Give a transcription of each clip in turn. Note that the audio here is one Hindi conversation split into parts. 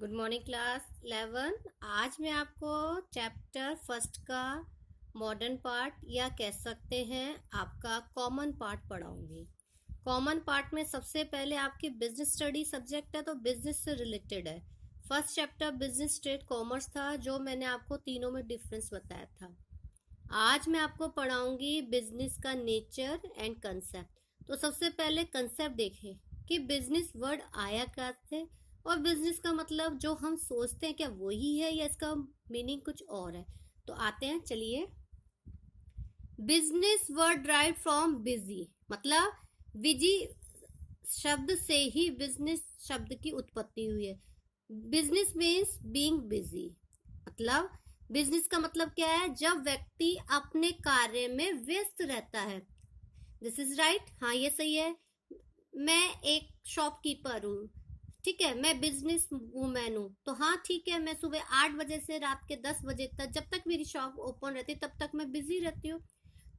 Good morning class 11। आज मैं आपको चैप्टर फर्स्ट का मॉडर्न पार्ट या कह सकते हैं आपका कॉमन पार्ट पढ़ाऊंगी। कॉमन पार्ट में सबसे पहले आपकी बिजनेस स्टडी सब्जेक्ट है तो बिजनेस से रिलेटेड है। First chapter business trade commerce था जो मैंने आपको तीनों में डिफरेंस बताया था। आज मैं आपको पढ़ाऊंगी बिजनेस का नेचर एंड कंसेप्ट। तो सबसे पहले कंसेप्ट देखें कि बिजनेस वर्ड आया कहाँ से और बिजनेस का मतलब जो हम सोचते हैं क्या वही है या इसका मीनिंग कुछ और है। तो आते हैं, चलिए। Business word drive from busy, मतलब बिजी शब्द से ही बिजनेस शब्द की उत्पत्ति हुई है। बिजनेस मीन्स बीइंग बिजी, मतलब बिजनेस का मतलब क्या है, जब व्यक्ति अपने कार्य में व्यस्त रहता है। दिस इज राइट, हाँ ये सही है। मैं एक शॉपकीपर हूँ, ठीक है, मैं बिजनेस वूमेन हूँ, तो हाँ ठीक है, मैं सुबह 8 बजे से रात के 10 बजे तक, जब तक मेरी शॉप ओपन रहती है तब तक मैं बिजी रहती हूँ।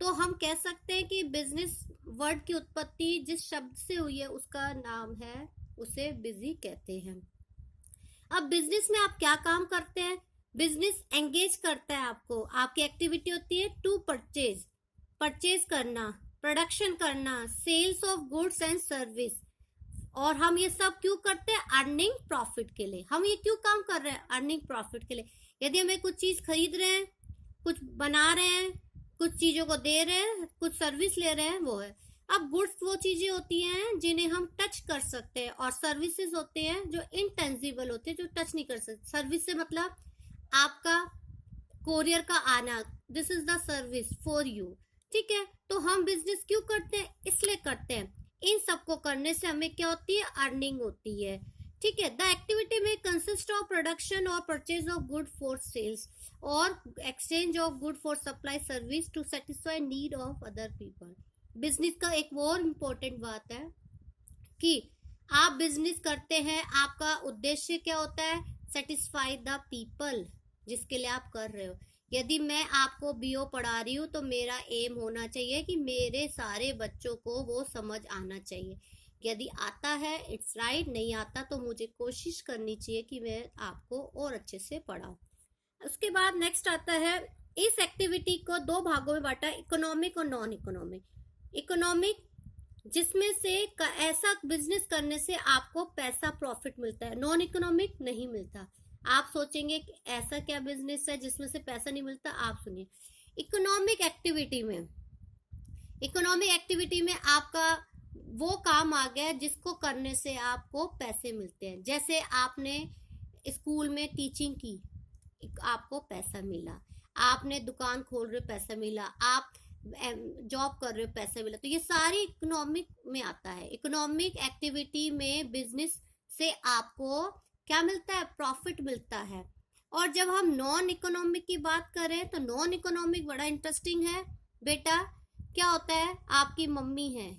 तो हम कह सकते हैं कि बिजनेस वर्ड की उत्पत्ति जिस शब्द से हुई है उसका नाम है, उसे बिजी कहते हैं। अब बिजनेस में आप क्या काम करते हैं? बिजनेस एंगेज करता है आपको, आपकी एक्टिविटी होती है टू परचेज, परचेज करना, प्रोडक्शन करना, sales of goods and service. और हम ये सब क्यों करते हैं? अर्निंग प्रॉफिट के लिए। हम ये क्यों काम कर रहे हैं? अर्निंग प्रॉफिट के लिए। यदि हमें कुछ चीज खरीद रहे हैं, कुछ बना रहे हैं, कुछ चीजों को दे रहे हैं, कुछ सर्विस ले रहे हैं, वो है। अब गुड्स वो चीजें होती हैं जिन्हें हम टच कर सकते हैं और सर्विसेज होते हैं जो इनटेंजिबल होते हैं, जो टच नहीं कर सकते। सर्विस से मतलब आपका कोरियर का आना, this is the service for you, ठीक है। तो हम बिजनेस क्यों करते हैं? इसलिए करते हैं। इन सबको करने से हमें क्या होती है? अर्निंग होती है, ठीक है। द एक्टिविटी में कंसिस्ट ऑफ प्रोडक्शन और purchase of good for sales और exchange of good for supply service to satisfy need of other people. Business का एक और इम्पोर्टेंट बात है कि आप बिजनेस करते हैं, आपका उद्देश्य क्या होता है? सेटिस्फाई द पीपल जिसके लिए आप कर रहे हो। यदि मैं आपको बीओ पढ़ा रही हूँ तो मेरा एम होना चाहिए कि मेरे सारे बच्चों को वो समझ आना चाहिए। यदि आता है इट्स राइट, नहीं आता तो मुझे कोशिश करनी चाहिए कि मैं आपको और अच्छे से पढ़ाऊँ। उसके बाद नेक्स्ट आता है, इस एक्टिविटी को दो भागों में बांटा, इकोनॉमिक और नॉन इकोनॉमिक। इकोनॉमिक जिसमें से ऐसा बिजनेस करने से आपको पैसा प्रॉफिट मिलता है, नॉन इकोनॉमिक नहीं मिलता। आप सोचेंगे कि ऐसा क्या बिजनेस है जिसमें से पैसा नहीं मिलता? आप सुनिए। इकोनॉमिक एक्टिविटी में, इकोनॉमिक एक्टिविटी में आपका वो काम आ गया जिसको करने से आपको पैसे मिलते हैं। जैसे आपने स्कूल में टीचिंग की, आपको पैसा मिला। आपने दुकान खोल रहे हो, पैसा मिला। आप जॉब कर रहे हो, पैसा मिला। तो ये सारी इकोनॉमिक में आता है। इकोनॉमिक एक्टिविटी में बिजनेस से आपको क्या मिलता है? प्रॉफिट मिलता है। और जब हम नॉन इकोनॉमिक की बात करें तो नॉन इकोनॉमिक बड़ा इंटरेस्टिंग है बेटा। क्या होता है? आपकी मम्मी है,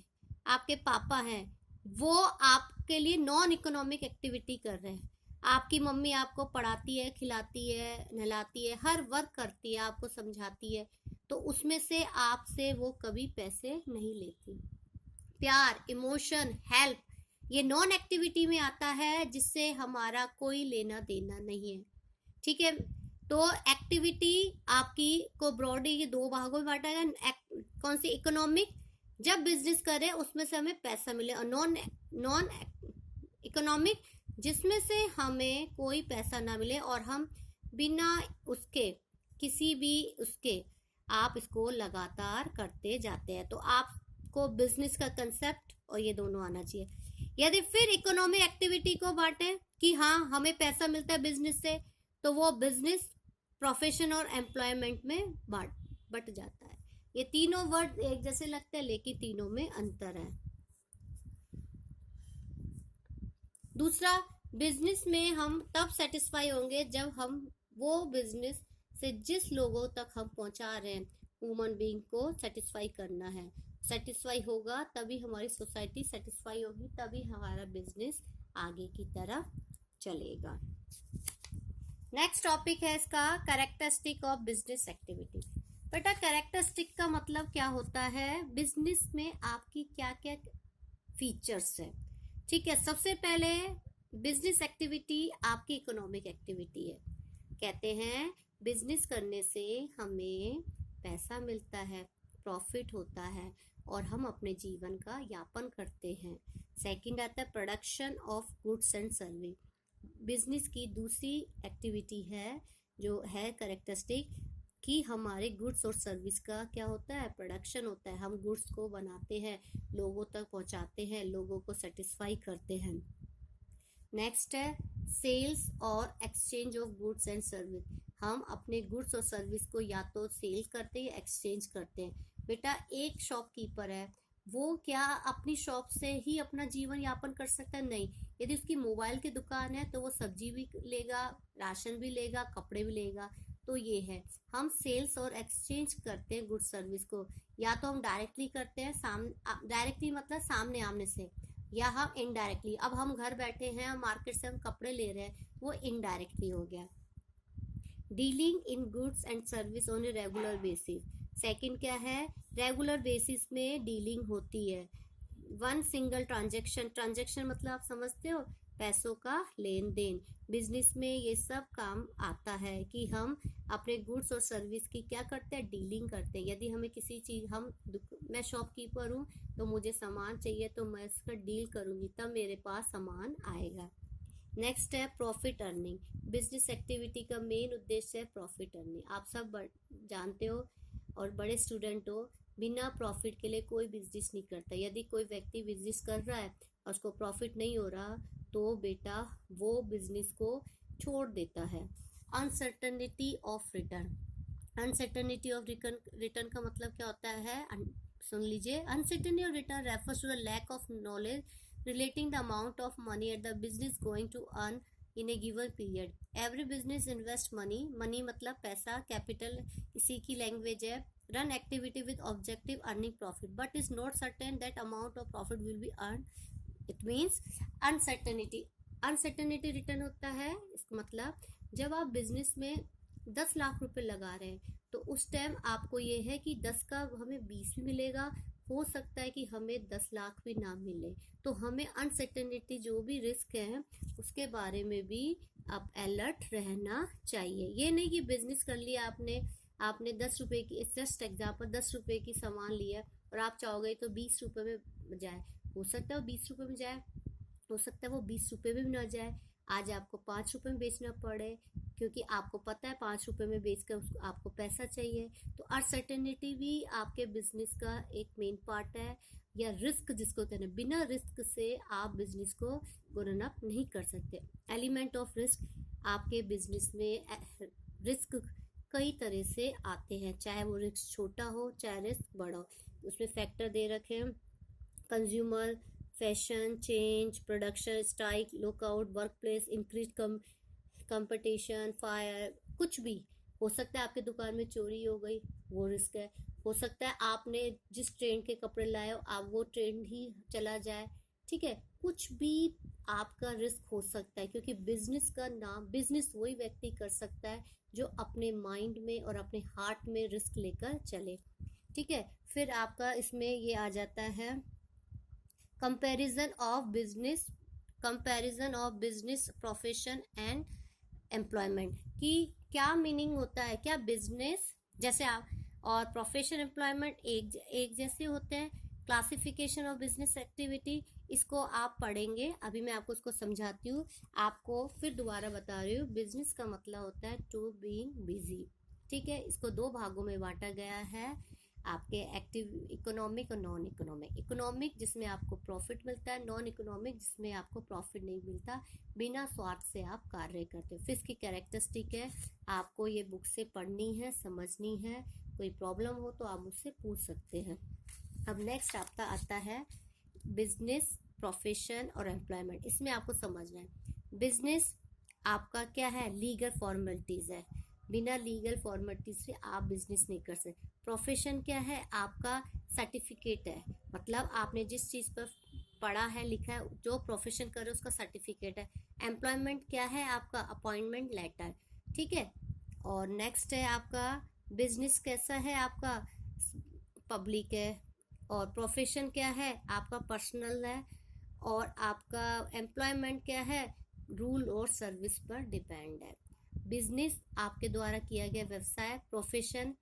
आपके पापा हैं, वो आपके लिए नॉन इकोनॉमिक एक्टिविटी कर रहे हैं। आपकी मम्मी आपको पढ़ाती है, खिलाती है, नहलाती है, हर वर्क करती है, आपको समझाती है, तो उसमें से आपसे वो कभी पैसे नहीं लेती। प्यार, इमोशन, हेल्प, ये नॉन एक्टिविटी में आता है जिससे हमारा कोई लेना देना नहीं है, ठीक है। तो एक्टिविटी आपकी को ब्रॉडली के दो भागों में बांटा गया। कौन सी? इकोनॉमिक, जब बिजनेस करें उसमें से हमें पैसा मिले, और नॉन नॉन इकोनॉमिक जिसमें से हमें कोई पैसा ना मिले और हम बिना उसके किसी भी उसके आप इसको लगातार करते जाते हैं। तो आपको बिजनेस का कंसेप्ट और ये दोनों आना चाहिए। यदि फिर इकोनॉमिक एक्टिविटी को बांटे कि हाँ हमें पैसा मिलता है बिजनेस से, तो वो बिजनेस प्रोफेशन और एम्प्लॉयमेंट में बट जाता है। ये तीनों वर्ड एक जैसे लगते हैं लेकिन तीनों में अंतर है। दूसरा, बिजनेस में हम तब सेटिस्फाई होंगे जब हम वो बिजनेस से जिस लोगों तक हम पहुंचा रहे हैं, ह्यूमन बीइंग को सेटिस्फाई करना है। सेटिस्फाई होगा तभी हमारी सोसाइटी सेटिस्फाई होगी, तभी हमारा बिजनेस आगे की तरफ चलेगा। नेक्स्ट टॉपिक है इसका कैरेक्टरिस्टिक ऑफ बिजनेस एक्टिविटी। बेटा कैरेक्टरिस्टिक का मतलब क्या होता है? बिजनेस में आपकी क्या क्या फीचर्स है, ठीक है। सबसे पहले बिजनेस एक्टिविटी आपकी इकोनॉमिक एक्टिविटी है। कहते हैं बिजनेस करने से हमें पैसा मिलता है, प्रॉफिट होता है और हम अपने जीवन का यापन करते हैं। सेकंड आता है production of goods and service. Business की दूसरी एक्टिविटी है जो है कैरेक्टरिस्टिक कि हमारे गुड्स और सर्विस का क्या होता है, प्रोडक्शन होता है। हम गुड्स को बनाते हैं, लोगों तक पहुंचाते हैं, लोगों को सेटिस्फाई करते हैं। नेक्स्ट है सेल्स और exchange of goods and service. हम अपने गुड्स और सर्विस को या तो सेल करते हैं या एक्सचेंज करते हैं। बेटा एक शॉपकीपर है, वो क्या अपनी शॉप से ही अपना जीवन यापन कर सकता है? नहीं। यदि उसकी मोबाइल की दुकान है तो वो सब्जी भी लेगा, राशन भी लेगा, कपड़े भी लेगा। तो ये है, हम सेल्स और एक्सचेंज करते हैं गुड्स सर्विस को। या तो हम डायरेक्टली करते हैं, डायरेक्टली मतलब सामने आमने से, या हम इनडायरेक्टली। अब हम घर बैठे हैं, हम मार्केट से हम कपड़े ले रहे हैं, वो इनडायरेक्टली हो गया। Dealing in goods and service on a regular basis. Second क्या है, रेगुलर बेसिस में डीलिंग होती है। वन सिंगल ट्रांजेक्शन, ट्रांजेक्शन मतलब आप समझते हो, पैसों का लेन देन। बिजनेस में ये सब काम आता है कि हम अपने गुड्स और सर्विस की क्या करते हैं, डीलिंग करते हैं। यदि हमें किसी चीज, मैं शॉपकीपर हूँ तो मुझे सामान चाहिए तो मैं इसका डील करूंगी, तब मेरे पास सामान आएगा। नेक्स्ट है प्रॉफिट अर्निंग। बिजनेस एक्टिविटी का मेन उद्देश्य है प्रॉफिट अर्निंग। आप सब जानते हो और बड़े स्टूडेंट हो, बिना प्रॉफिट के लिए कोई बिजनेस नहीं करता। यदि कोई व्यक्ति बिजनेस कर रहा है और उसको प्रॉफिट नहीं हो रहा तो बेटा वो बिजनेस को छोड़ देता है। Uncertainty of return. Uncertainty of return का मतलब क्या होता है, सुन लीजिए। Uncertainty of return refers to the lack of knowledge relating the amount of money at the business going to earn in a given period. Every business invest money, money मतलब पैसा, capital इसी की language है, run activity with objective earning profit but is not certain that amount of profit will be earned. It means uncertainty. uncertainty return होता है, इसका मतलब जब आप बिजनेस में 10 लाख रुपए लगा रहे हैं तो उस टाइम आपको ये है कि 10 का हमें 20 भी मिलेगा, हो सकता है कि हमें 10 लाख भी ना मिले। तो हमें अनसर्टेनिटी, जो भी रिस्क है उसके बारे में भी आप अलर्ट रहना चाहिए। ये नहीं कि बिजनेस कर लिया आपने 10 रुपए की, जस्ट एग्जाम्पल 10 रुपए की सामान लिया और आप चाहोगे तो 20 रुपए में जाए। हो सकता है वो 20 रुपए में जाए, हो सकता है वो 20 रुपए में भी ना जाए। आज आपको 5 रुपए में बेचना पड़े क्योंकि आपको पता है 5 रुपए में बेचकर आपको पैसा चाहिए। तो अनसर्टेनिटी भी आपके बिजनेस का एक मेन पार्ट है, या रिस्क जिसको कहते हैं। बिना रिस्क से आप बिजनेस को ग्रोन अप नहीं कर सकते। एलिमेंट ऑफ रिस्क, आपके बिजनेस में रिस्क कई तरह से आते हैं, चाहे वो रिस्क छोटा हो चाहे रिस्क बड़ा हो। उसमें फैक्टर दे रखे हैं, consumer, fashion change, production strike, lookout, work place, increase competition, fire, कुछ भी हो सकता है। आपके दुकान में चोरी हो गई, वो रिस्क है। हो सकता है आपने जिस ट्रेंड के कपड़े लाए हो आप वो ट्रेंड ही चला जाए, ठीक है। कुछ भी आपका रिस्क हो सकता है, क्योंकि बिजनेस का नाम, बिजनेस वही व्यक्ति कर सकता है जो अपने माइंड में और अपने हार्ट में रिस्क लेकर चले, ठीक है। फिर आपका इसमें ये आ जाता है comparison of business profession and employment, कि क्या मीनिंग होता है, क्या बिजनेस जैसे आप और प्रोफेशन एम्प्लॉयमेंट एक जैसे होते हैं। क्लासिफिकेशन ऑफ बिजनेस एक्टिविटी, इसको आप पढ़ेंगे, अभी मैं आपको उसको समझाती हूँ। आपको फिर दोबारा बता रही हूँ, बिजनेस का मतलब होता है टू बीइंग बिजी, ठीक है। इसको 2 भागों में बांटा गया है, आपके एक्टिव इकोनॉमिक और नॉन इकोनॉमिक। इकोनॉमिक जिसमें आपको प्रॉफिट मिलता है, नॉन इकोनॉमिक जिसमें आपको प्रॉफिट नहीं मिलता, बिना स्वार्थ से आप कार्य करते हो। फिर इसकी कैरेक्टरिस्टिक है, आपको ये बुक से पढ़नी है, समझनी है। कोई प्रॉब्लम हो तो आप मुझसे पूछ सकते हैं। अब नेक्स्ट आपका आता है बिजनेस, प्रोफेशन और एम्प्लॉयमेंट। इसमें आपको समझना है, बिजनेस आपका क्या है, लीगल फॉर्मेलिटीज है, बिना लीगल फॉर्मेलिटीज से आप बिजनेस नहीं कर सकते। प्रोफेशन क्या है, आपका सर्टिफिकेट है, मतलब आपने जिस चीज़ पर पढ़ा है, लिखा है, जो प्रोफेशन कर रहे हो उसका सर्टिफिकेट है। एम्प्लॉयमेंट क्या है, आपका अपॉइंटमेंट लेटर, ठीक है। और नेक्स्ट है आपका बिजनेस कैसा है, आपका पब्लिक है। और प्रोफेशन क्या है, आपका पर्सनल है। और आपका एम्प्लॉयमेंट क्या है, रूल और सर्विस पर डिपेंड है। बिजनेस आपके द्वारा किया गया व्यवसाय। प्रोफेशन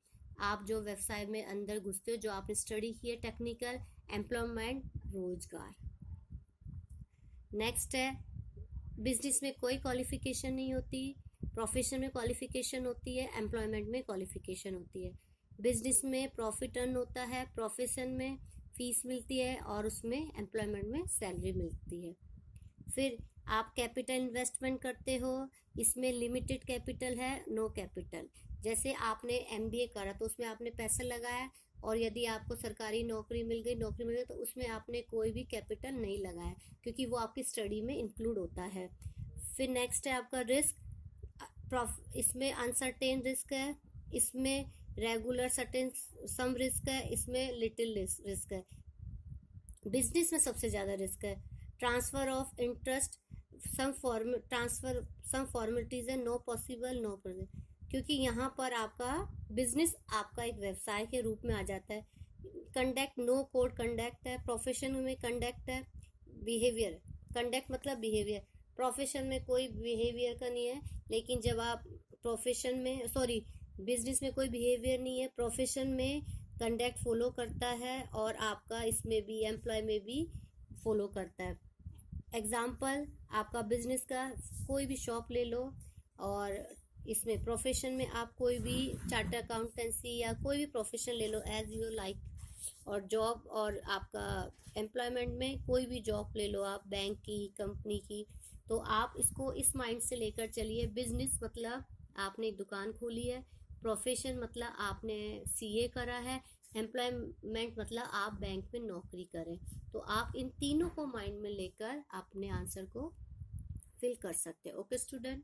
आप जो व्यवसाय में अंदर घुसते हो, जो आपने स्टडी की है टेक्निकल। एम्प्लॉयमेंट रोजगार। नेक्स्ट है बिजनेस में कोई क्वालिफिकेशन नहीं होती, प्रोफेशन में क्वालिफिकेशन होती है, एम्प्लॉयमेंट में क्वालिफिकेशन होती है। बिजनेस में प्रॉफिट अर्न होता है, प्रोफेशन में फीस मिलती है और उसमें एम्प्लॉयमेंट में सैलरी मिलती है। फिर आप कैपिटल इन्वेस्टमेंट करते हो, इसमें लिमिटेड कैपिटल है, नो कैपिटल। जैसे आपने एमबीए करा तो उसमें आपने पैसा लगाया और यदि आपको सरकारी नौकरी मिल गई तो उसमें आपने कोई भी कैपिटल नहीं लगाया क्योंकि वो आपकी स्टडी में इंक्लूड होता है। फिर नेक्स्ट है आपका रिस्क। इसमें अनसर्टेन रिस्क है, इसमें रेगुलर सर्टेन सम रिस्क है, इसमें लिटिल रिस्क है। बिजनेस में सबसे ज़्यादा रिस्क है। Transfer of interest some formalities है, नो पॉसिबल नो प्रेजेंट, क्योंकि यहाँ पर आपका बिजनेस आपका एक व्यवसाय के रूप में आ जाता है। कंडक्ट नो कोड कंडक्ट है, प्रोफेशन में कंडक्ट है, बिहेवियर कंडक्ट मतलब बिहेवियर, प्रोफेशन में कोई बिहेवियर का नहीं है। लेकिन जब आप प्रोफेशन में बिजनेस में कोई बिहेवियर नहीं है, प्रोफेशन में कंडक्ट फॉलो करता है और आपका इसमें भी एम्प्लॉय में भी फॉलो करता है। एग्जाम्पल आपका बिजनेस का कोई भी शॉप ले लो और इसमें प्रोफेशन में आप कोई भी चार्टर अकाउंटेंसी या कोई भी प्रोफेशन ले लो एज यू लाइक, और जॉब और आपका एम्प्लॉयमेंट में कोई भी जॉब ले लो आप, बैंक की, कंपनी की। तो आप इसको इस माइंड से लेकर चलिए, बिजनेस मतलब आपने एक दुकान खोली है, प्रोफेशन मतलब आपने सीए करा है, एम्प्लॉयमेंट मतलब आप बैंक में नौकरी करें। तो आप इन तीनों को माइंड में लेकर अपने आंसर को फिल कर सकते हैं। Okay student.